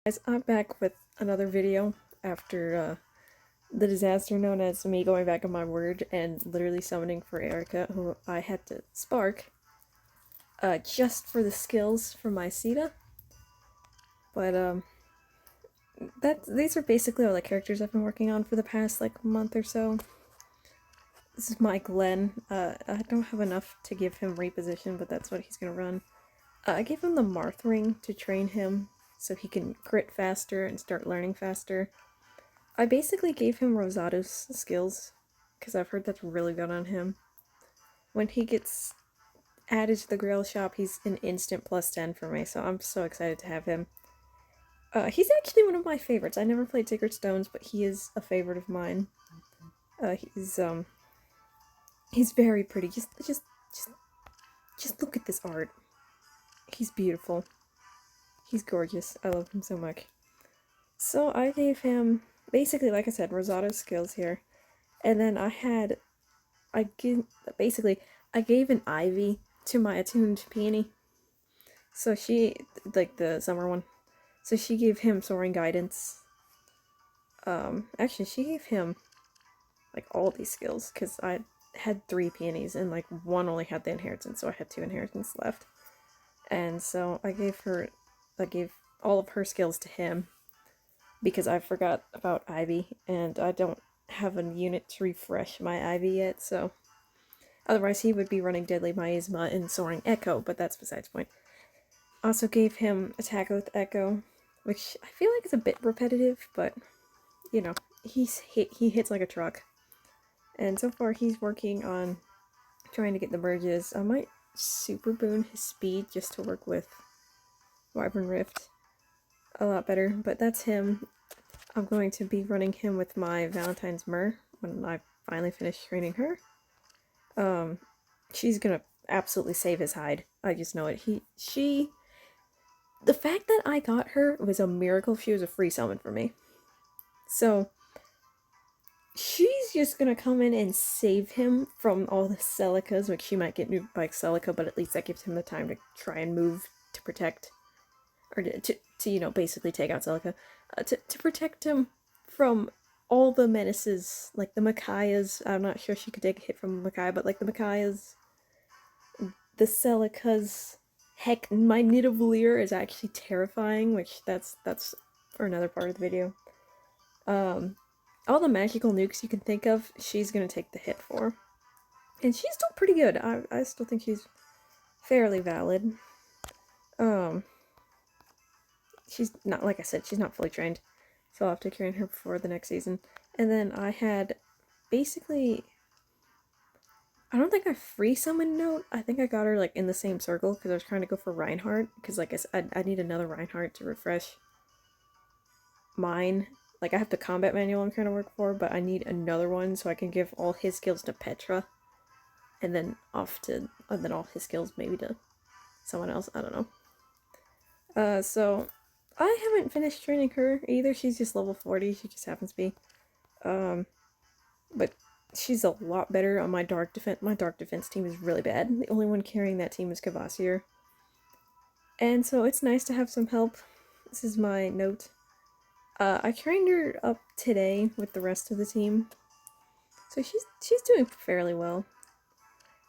Guys, I'm back with another video after the disaster known as me going back on my word and literally summoning for Eirika, who I had to spark just for the skills for my Sita. But these are basically all the characters I've been working on for the past like month or so. This is my Glenn. I don't have enough to give him reposition, but that's what he's gonna run. I gave him the Marth ring to train him so he can crit faster and start learning faster. I basically gave him Rosato's skills, because I've heard that's really good on him. When he gets added to the Grail shop, he's an instant plus 10 for me, so I'm so excited to have him. He's actually one of my favorites. I never played Sacred Stones, but he is a favorite of mine. He's very pretty. Just look at this art. He's beautiful. He's gorgeous. I love him so much. So I gave him, basically, like I said, Rosato's skills here. And then I gave an Ivy to my Attuned peony. So she, like the summer one. So she gave him Soaring Guidance. Actually, she gave him, like, all these skills, because I had 3 peonies, and, like, one only had the inheritance, so I had 2 inheritance left. And so I gave all of her skills to him, because I forgot about Ivy, and I don't have a unit to refresh my Ivy yet, so otherwise he would be running Deadly Miasma and Soaring Echo, but that's besides the point. Also gave him Attack with Echo, which I feel like is a bit repetitive, but, you know, he hits like a truck. And so far he's working on trying to get the merges. I might super boon his speed just to work with Wyvern Rift a lot better, but that's him. I'm going to be running him with my Valentine's Myrrh when I finally finish training her. She's gonna absolutely save his hide. I just know it. The fact that I got her was a miracle. She was a free summon for me. So, she's just gonna come in and save him from all the Celicas, which she might get nuked by Celica, but at least that gives him the time to try and move to protect, or to you know, basically take out Celica, to protect him from all the menaces, like the Micaiahs. I'm not sure she could take a hit from Micaiah, but like the Micaiahs, the Celicas, heck, my Nidavellir is actually terrifying, which that's for another part of the video. All the magical nukes you can think of, she's gonna take the hit for. And she's still pretty good. I still think she's fairly valid. She's not, like I said, she's not fully trained, so I'll have to train her before the next season. And then I had, basically, I don't think I free summoned Note. I think I got her, like, in the same circle, because I was trying to go for Reinhardt, because, like I said, I need another Reinhardt to refresh mine. Like, I have the combat manual I'm trying to work for, but I need another one so I can give all his skills to Petra, and then all his skills maybe to someone else. I don't know. So I haven't finished training her either. She's just level 40. She just happens to be. But she's a lot better on my dark defense. My dark defense team is really bad. The only one carrying that team is Kvasir. And so it's nice to have some help. This is my Note. I trained her up today with the rest of the team, so she's doing fairly well.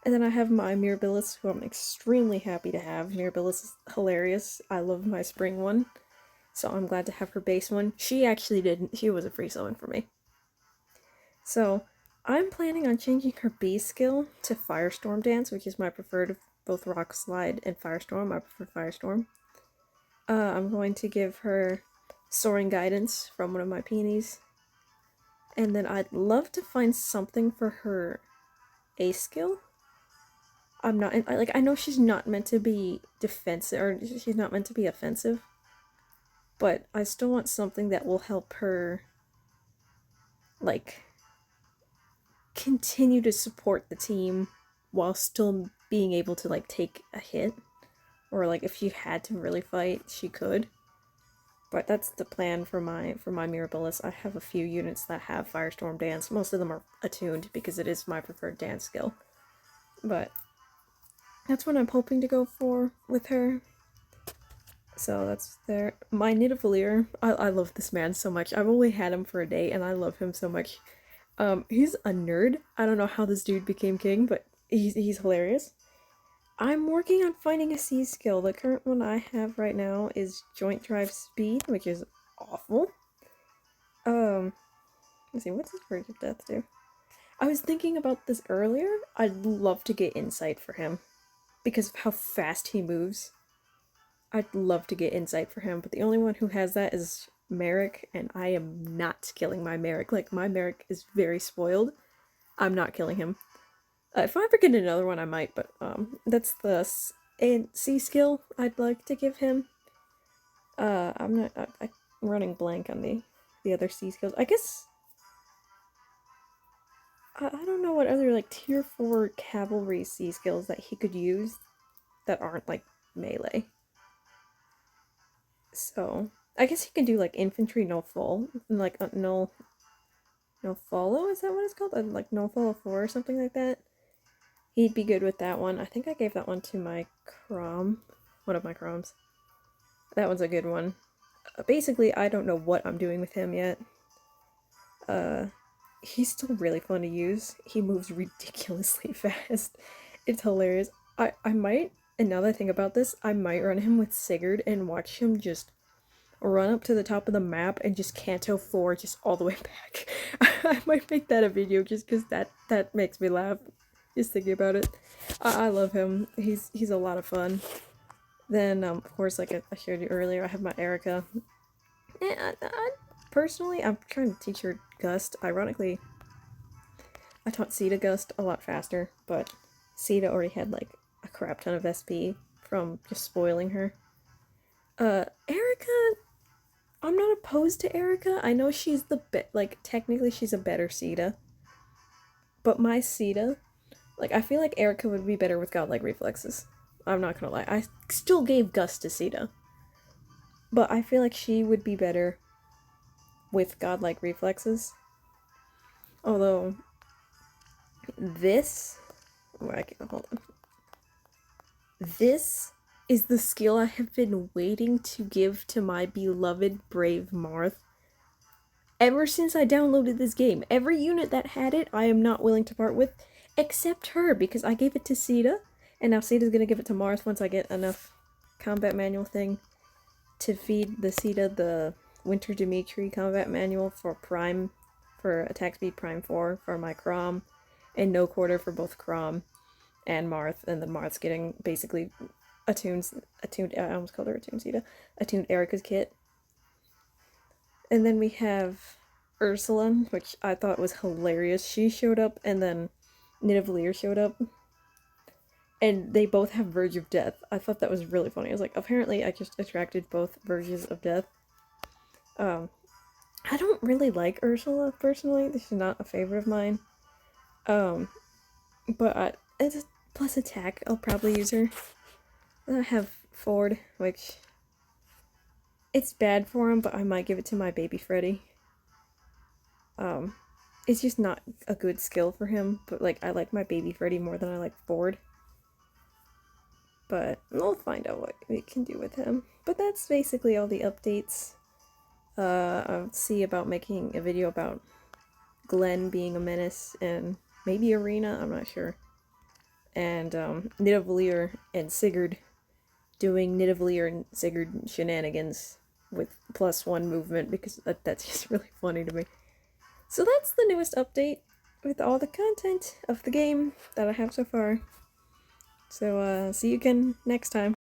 And then I have my Mirabilis, who I'm extremely happy to have. Mirabilis is hilarious. I love my spring one, so I'm glad to have her base one. She actually didn't. She was a free summon for me. So I'm planning on changing her B skill to Firestorm Dance, which is my preferred of both Rock Slide and Firestorm. I prefer Firestorm. I'm going to give her Soaring Guidance from one of my peonies. And then I'd love to find something for her A skill. I know she's not meant to be defensive, or she's not meant to be offensive, but I still want something that will help her, like, continue to support the team while still being able to, like, take a hit. Or, like, if she had to really fight, she could. But that's the plan for my Mirabilis. I have a few units that have Firestorm Dance. Most of them are attuned because it is my preferred dance skill. But that's what I'm hoping to go for with her. So that's there. My Nidavellir, I love this man so much. I've only had him for a day and I love him so much. He's a nerd. I don't know how this dude became king, but he's hilarious. I'm working on finding a C skill. The current one I have right now is joint drive speed, which is awful. Let's see, what's his Verge of Death do? I was thinking about this earlier. I'd love to get insight for him because of how fast he moves. I'd love to get insight for him, but the only one who has that is Merrick, and I am not killing my Merrick. Like, my Merrick is very spoiled. I'm not killing him. If I ever get another one, I might, but that's the C skill I'd like to give him. I'm not. I'm running blank on the other C skills. I guess I don't know what other like tier 4 cavalry C skills that he could use that aren't like melee. So I guess he can do like infantry no fall, like no follow. Is that what it's called? Like no follow 4 or something like that. He'd be good with that one. I think I gave that one to my Crom. One of my Croms. That one's a good one. Basically, I don't know what I'm doing with him yet. He's still really fun to use. He moves ridiculously fast. It's hilarious. I might, and now that I think about this, I might run him with Sigurd and watch him just run up to the top of the map and just Canto 4 just all the way back. I might make that a video just because that makes me laugh. Just thinking about it. I love him. He's a lot of fun. Then, of course, like I showed you earlier, I have my Eirika. Personally, I'm trying to teach her Gust. Ironically, I taught Sita Gust a lot faster, but Sita already had like a crap ton of SP from just spoiling her. Eirika, I'm not opposed to Eirika. I know she's like technically she's a better Sita. But my Sita, like I feel like Eirika would be better with godlike reflexes. I'm not gonna lie. I still gave Gust to Sita. But I feel like she would be better with godlike reflexes. Although this hold on. This is the skill I have been waiting to give to my beloved brave Marth ever since I downloaded this game. Every unit that had it, I am not willing to part with, except her, because I gave it to Sita, and now Sita's gonna give it to Marth once I get enough combat manual thing to feed the Sita the Winter Dimitri combat manual for attack speed prime 4 for my Crom, and no quarter for both Crom and Marth, and then Marth's getting basically attuned, I almost called her attuned Sita, attuned Eirika's kit. And then we have Ursula, which I thought was hilarious. She showed up, and then Nidavellir showed up. And they both have Verge of Death. I thought that was really funny. I was like, apparently I just attracted both Verges of Death. I don't really like Ursula, personally. This is not a favorite of mine. But as a plus attack, I'll probably use her. Then I have Ford, which it's bad for him, but I might give it to my baby Freddy. It's just not a good skill for him, but like I like my baby Freddy more than I like Ford. But we'll find out what we can do with him. But that's basically all the updates. I'll see about making a video about Glenn being a menace and maybe Irina, I'm not sure. And Nidavellir and Sigurd doing Nidavellir and Sigurd shenanigans with +1 movement because that's just really funny to me. So that's the newest update with all the content of the game that I have so far. So see you again next time.